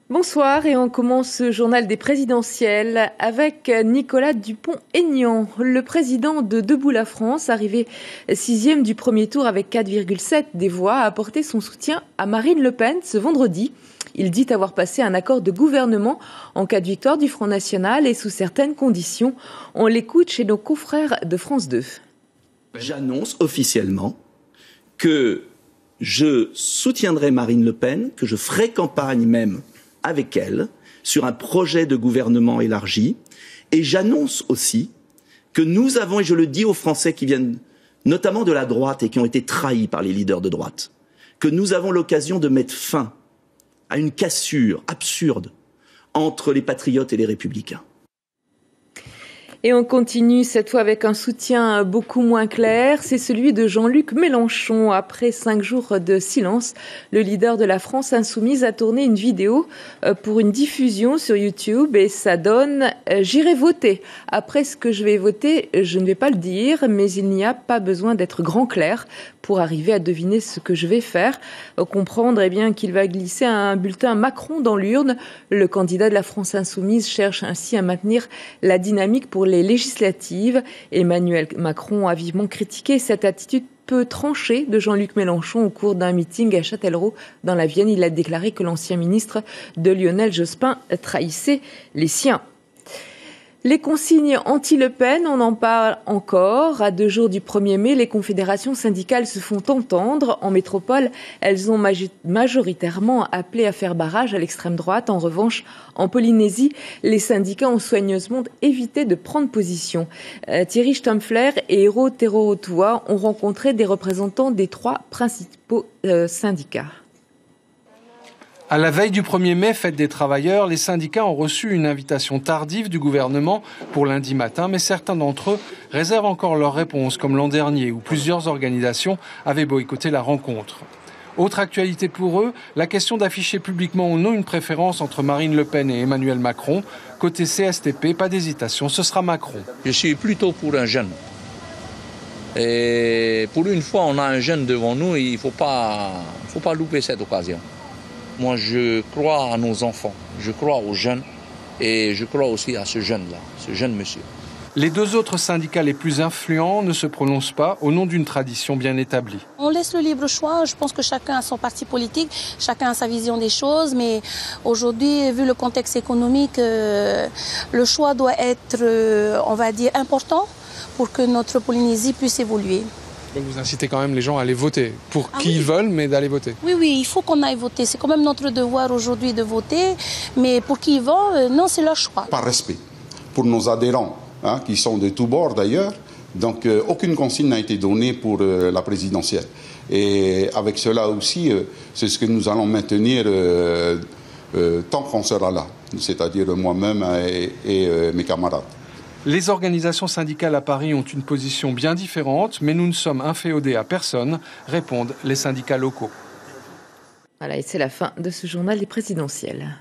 Bonsoir et on commence ce journal des présidentielles avec Nicolas Dupont-Aignan. Le président de Debout la France, arrivé 6e du premier tour avec 4,7 des voix, a apporté son soutien à Marine Le Pen ce vendredi. Il dit avoir passé un accord de gouvernement en cas de victoire du Front National et sous certaines conditions. On l'écoute chez nos confrères de France 2. J'annonce officiellement que je soutiendrai Marine Le Pen, que je ferai campagne même avec elle, sur un projet de gouvernement élargi. Et j'annonce aussi que nous avons, et je le dis aux Français qui viennent notamment de la droite et qui ont été trahis par les leaders de droite, que nous avons l'occasion de mettre fin à une cassure absurde entre les patriotes et les républicains. Et on continue cette fois avec un soutien beaucoup moins clair, c'est celui de Jean-Luc Mélenchon. Après 5 jours de silence, le leader de la France insoumise a tourné une vidéo pour une diffusion sur YouTube et ça donne « J'irai voter ». Après ce que je vais voter, je ne vais pas le dire, mais il n'y a pas besoin d'être grand clair pour arriver à deviner ce que je vais faire. Comprendre bien qu'il va glisser un bulletin Macron dans l'urne. Le candidat de la France insoumise cherche ainsi à maintenir la dynamique pour les législatives. Emmanuel Macron a vivement critiqué cette attitude peu tranchée de Jean-Luc Mélenchon au cours d'un meeting à Châtellerault dans la Vienne. Il a déclaré que l'ancien ministre de Lionel Jospin trahissait les siens. Les consignes anti-Le Pen, on en parle encore. À 2 jours du 1er mai, les confédérations syndicales se font entendre. En métropole, elles ont majoritairement appelé à faire barrage à l'extrême droite. En revanche, en Polynésie, les syndicats ont soigneusement évité de prendre position. Thierry Stampfler et Hero Terorotua ont rencontré des représentants des 3 principaux syndicats. À la veille du 1er mai, fête des travailleurs, les syndicats ont reçu une invitation tardive du gouvernement pour lundi matin, mais certains d'entre eux réservent encore leur réponse, comme l'an dernier, où plusieurs organisations avaient boycotté la rencontre. Autre actualité pour eux, la question d'afficher publiquement ou non une préférence entre Marine Le Pen et Emmanuel Macron. Côté CSTP, pas d'hésitation, ce sera Macron. Je suis plutôt pour un jeune. Et pour une fois, on a un jeune devant nous et il ne faut pas louper cette occasion. Moi, je crois à nos enfants, je crois aux jeunes et je crois aussi à ce jeune-là, ce jeune monsieur. Les 2 autres syndicats les plus influents ne se prononcent pas au nom d'une tradition bien établie. On laisse le libre choix. Je pense que chacun a son parti politique, chacun a sa vision des choses. Mais aujourd'hui, vu le contexte économique, le choix doit être, on va dire, important pour que notre Polynésie puisse évoluer. Donc vous incitez quand même les gens à aller voter, pour qui ils veulent, mais d'aller voter. Oui, il faut qu'on aille voter. C'est quand même notre devoir aujourd'hui de voter. Mais pour qui ils vont, non, c'est leur choix. Par respect pour nos adhérents, qui sont de tous bords d'ailleurs. Donc aucune consigne n'a été donnée pour la présidentielle. Et avec cela aussi, c'est ce que nous allons maintenir tant qu'on sera là, c'est-à-dire moi-même et mes camarades. Les organisations syndicales à Paris ont une position bien différente, mais nous ne sommes inféodés à personne, répondent les syndicats locaux. Voilà, et c'est la fin de ce journal des présidentielles.